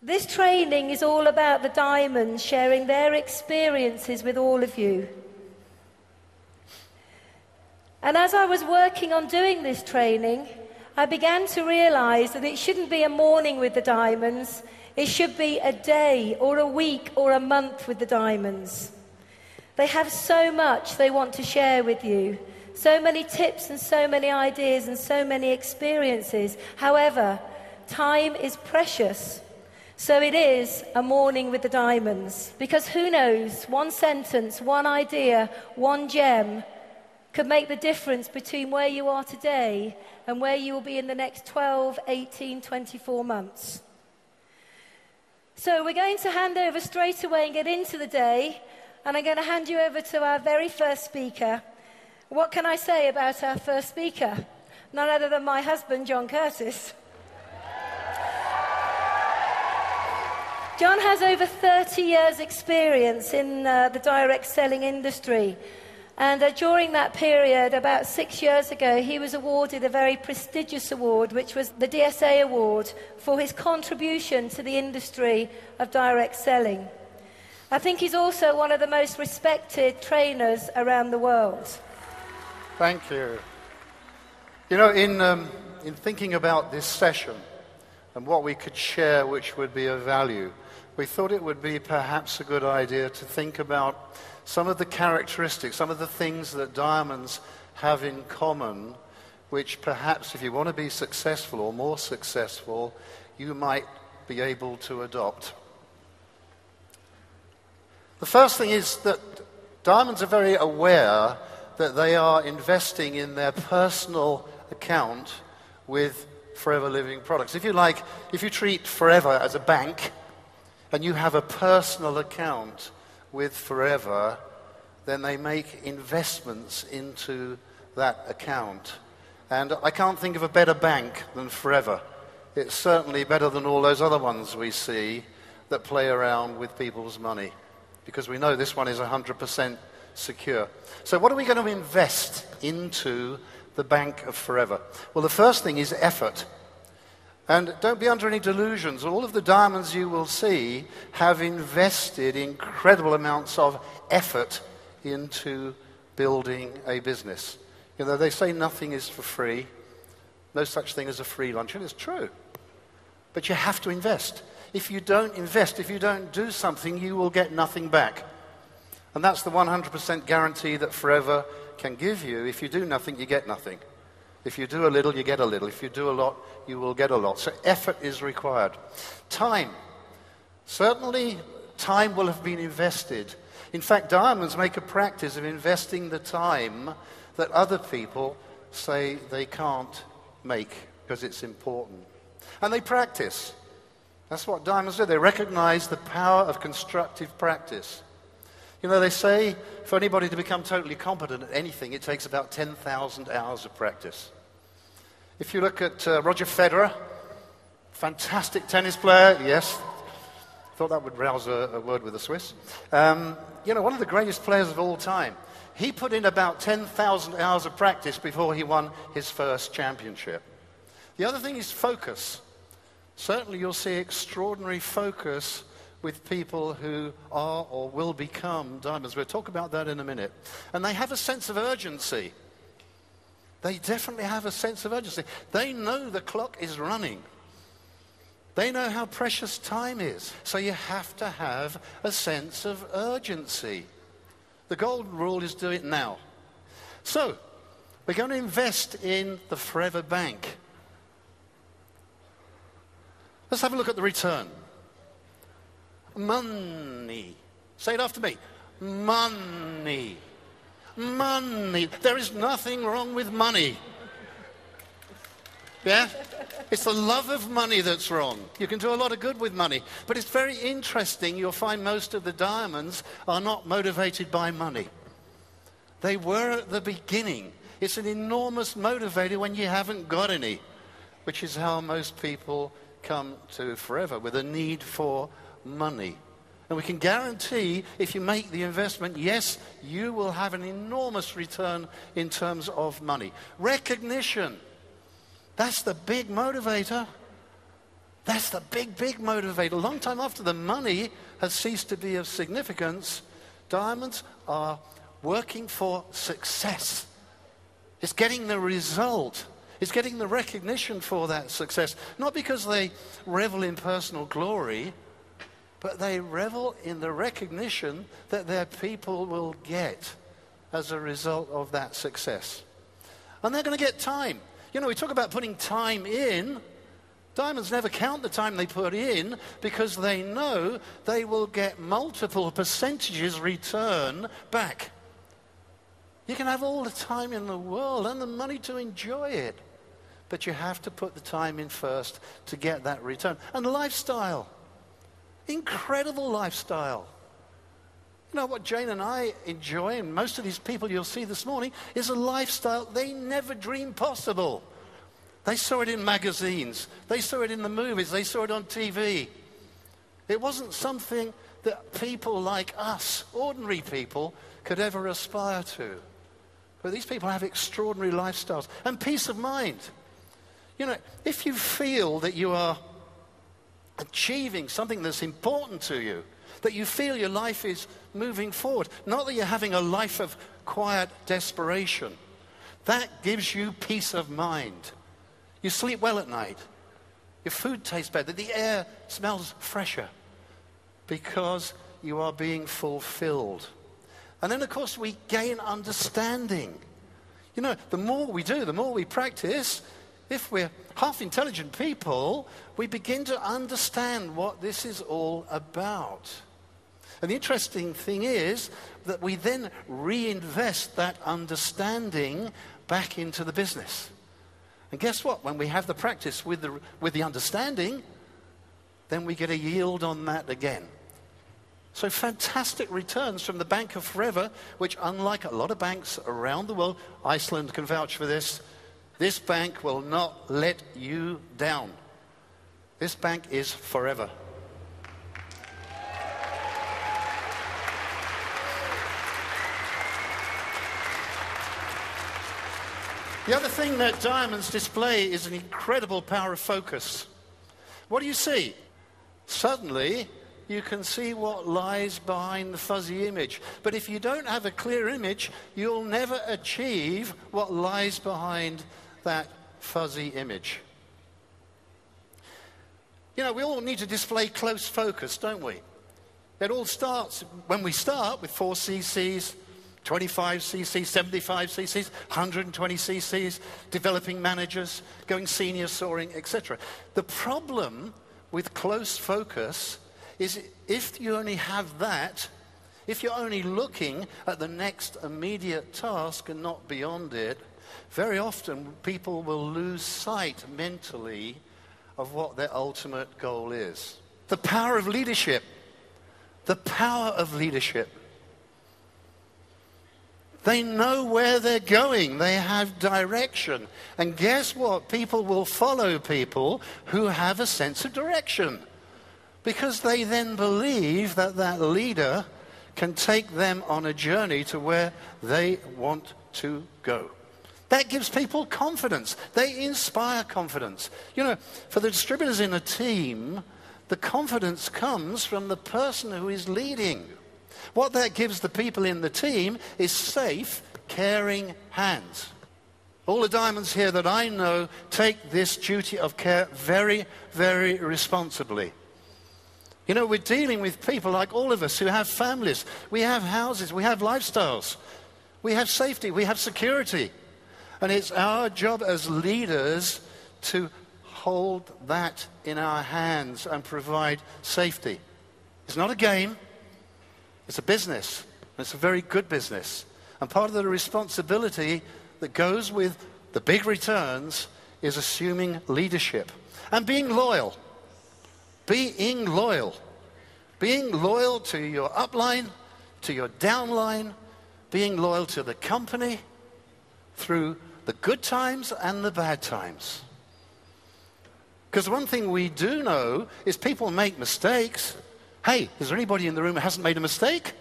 This training is all about the diamonds sharing their experiences with all of you. And as I was working on doing this training, I began to realize that it shouldn't be a morning with the diamonds. It should be a day or a week or a month with the diamonds. They have so much they want to share with you. So many tips and so many ideas and so many experiences. However, time is precious. So it is a morning with the diamonds. Because who knows, one sentence, one idea, one gem could make the difference between where you are today and where you will be in the next 12, 18, 24 months. So we're going to hand over straight away and get into the day. And I'm going to hand you over to our very first speaker. What can I say about our first speaker? None other than my husband, John Curtis. John has over 30 years' experience in the direct selling industry. And during that period, about 6 years ago, he was awarded a very prestigious award, which was the DSA Award, for his contribution to the industry of direct selling. I think he's also one of the most respected trainers around the world. Thank you. You know, in thinking about this session and what we could share which would be of value, we thought it would be perhaps a good idea to think about some of the characteristics, some of the things that diamonds have in common, which perhaps if you want to be successful or more successful, you might be able to adopt. The first thing is that diamonds are very aware that they are investing in their personal account with Forever Living products. If you treat Forever as a bank and you have a personal account with Forever, then they make investments into that account. And I can't think of a better bank than Forever. It's certainly better than all those other ones we see that play around with people's money, because we know this one is 100% secure. So what are we going to invest into the Bank of Forever? Well, the first thing is effort. And don't be under any delusions. All of the diamonds you will see have invested incredible amounts of effort into building a business. You know, they say nothing is for free. No such thing as a free lunch, and it's true. But you have to invest. If you don't invest, if you don't do something, you will get nothing back. And that's the 100% guarantee that Forever can give you. If you do nothing, you get nothing. If you do a little, you get a little. If you do a lot, you will get a lot. So effort is required. Time. Certainly, time will have been invested. In fact, diamonds make a practice of investing the time that other people say they can't make because it's important. And they practice. That's what diamonds do. They recognize the power of constructive practice. You know, they say for anybody to become totally competent at anything, it takes about 10,000 hours of practice. If you look at Roger Federer, fantastic tennis player, yes. Thought that would rouse a word with a Swiss. You know, one of the greatest players of all time. He put in about 10,000 hours of practice before he won his first championship. The other thing is focus. Certainly you'll see extraordinary focus with people who are or will become diamonds. We'll talk about that in a minute. And they have a sense of urgency. They definitely have a sense of urgency. They know the clock is running. They know how precious time is. So you have to have a sense of urgency. The golden rule is do it now. So, we're going to invest in the Forever Bank. Let's have a look at the return. Money. Say it after me. Money. Money. There is nothing wrong with money. Yeah? It's the love of money that's wrong. You can do a lot of good with money. But it's very interesting. You'll find most of the diamonds are not motivated by money. They were at the beginning. It's an enormous motivator when you haven't got any, which is how most people come to Forever, with a need for money. And we can guarantee if you make the investment, yes, you will have an enormous return in terms of money. Recognition. That's the big motivator. That's the big, big motivator. A long time after the money has ceased to be of significance, diamonds are working for success. It's getting the result. It's getting the recognition for that success. Not because they revel in personal glory, but they revel in the recognition that their people will get as a result of that success. And they're going to get time. You know, we talk about putting time in. Diamonds never count the time they put in because they know they will get multiple percentages return back. You can have all the time in the world and the money to enjoy it, but you have to put the time in first to get that return. And lifestyle, incredible lifestyle. You know, what Jane and I enjoy, and most of these people you'll see this morning, is a lifestyle they never dreamed possible. They saw it in magazines. They saw it in the movies. They saw it on TV. It wasn't something that people like us, ordinary people, could ever aspire to. But these people have extraordinary lifestyles. And peace of mind. You know, if you feel that you are achieving something that's important to you, that you feel your life is moving forward, not that you're having a life of quiet desperation, that gives you peace of mind. You sleep well at night. Your food tastes better. The air smells fresher because you are being fulfilled. And then, of course, we gain understanding. You know, the more we do, the more we practice, if we're half-intelligent people, we begin to understand what this is all about. And the interesting thing is that we then reinvest that understanding back into the business. And guess what? When we have the practice with the understanding, then we get a yield on that again. So fantastic returns from the Bank of Forever, which unlike a lot of banks around the world, Iceland can vouch for this bank will not let you down. This bank is forever. The other thing that diamonds display is an incredible power of focus. What do you see? Suddenly, you can see what lies behind the fuzzy image. But if you don't have a clear image, you'll never achieve what lies behind that fuzzy image. You know, we all need to display close focus, don't we? It all starts when we start with 4 cc's, 25 cc's, 75 cc's, 120 cc's, developing managers, going senior, soaring, etc. The problem with close focus is if you only have that, if you're only looking at the next immediate task and not beyond it, very often people will lose sight mentally of what their ultimate goal is. The power of leadership. The power of leadership. They know where they're going. They have direction. And guess what? People will follow people who have a sense of direction, because they then believe that that leader can take them on a journey to where they want to go. That gives people confidence. They inspire confidence. You know, for the distributors in a team, the confidence comes from the person who is leading. What that gives the people in the team is safe, caring hands. All the diamonds here that I know take this duty of care very, very responsibly. You know, we're dealing with people like all of us who have families. We have houses, we have lifestyles. We have safety, we have security. And it's our job as leaders to hold that in our hands and provide safety. It's not a game. It's a business. It's a very good business. And part of the responsibility that goes with the big returns is assuming leadership and being loyal. Being loyal. Being loyal to your upline, to your downline, being loyal to the company through the good times and the bad times. Because one thing we do know is people make mistakes. Hey, is there anybody in the room who hasn't made a mistake?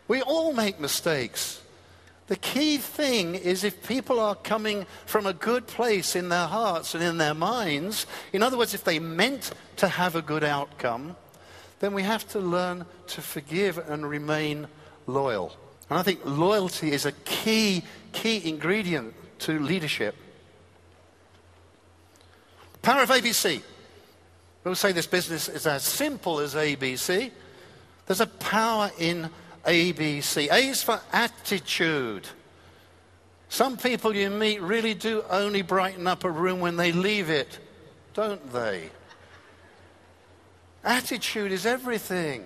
We all make mistakes. The key thing is if people are coming from a good place in their hearts and in their minds, in other words, if they meant to have a good outcome, then we have to learn to forgive and remain loyal. And I think loyalty is a key ingredient to leadership. Power of ABC. We'll say this business is as simple as ABC. There's a power in ABC. A is for attitude. Some people you meet really do only brighten up a room when they leave it, don't they? Attitude is everything.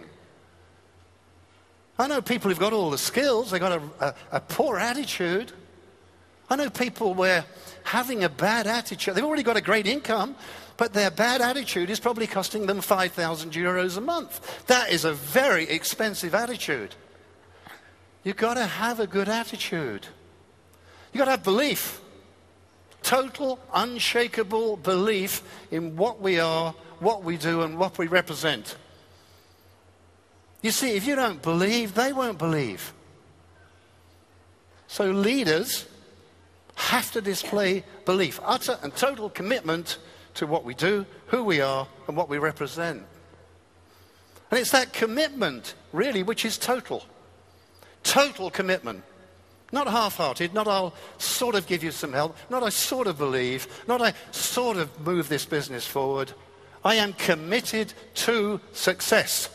I know people who've got all the skills, they've got a poor attitude. I know people where having a bad attitude, they've already got a great income, but their bad attitude is probably costing them 5,000 euros a month. That is a very expensive attitude. You've got to have a good attitude. You've got to have belief. Total, unshakable belief in what we are, what we do, and what we represent. You see, if you don't believe, they won't believe. So leaders have to display belief, utter and total commitment to what we do, who we are, and what we represent. And it's that commitment, really, which is total. Total commitment. Not half-hearted, not I'll sort of give you some help, not I sort of believe, not I sort of move this business forward. I am committed to success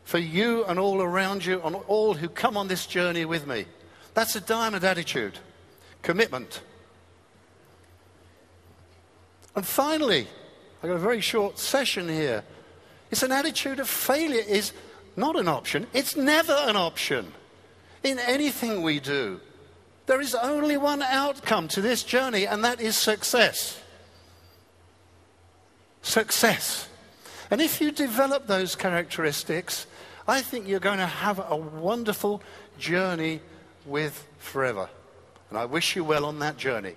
for you and all around you and all who come on this journey with me. That's a diamond attitude. Commitment. And finally, I've got a very short session here. It's an attitude of failure is not an option. It's never an option. In anything we do, there is only one outcome to this journey, and that is success. Success. And if you develop those characteristics, I think you're going to have a wonderful journey with forever. And I wish you well on that journey.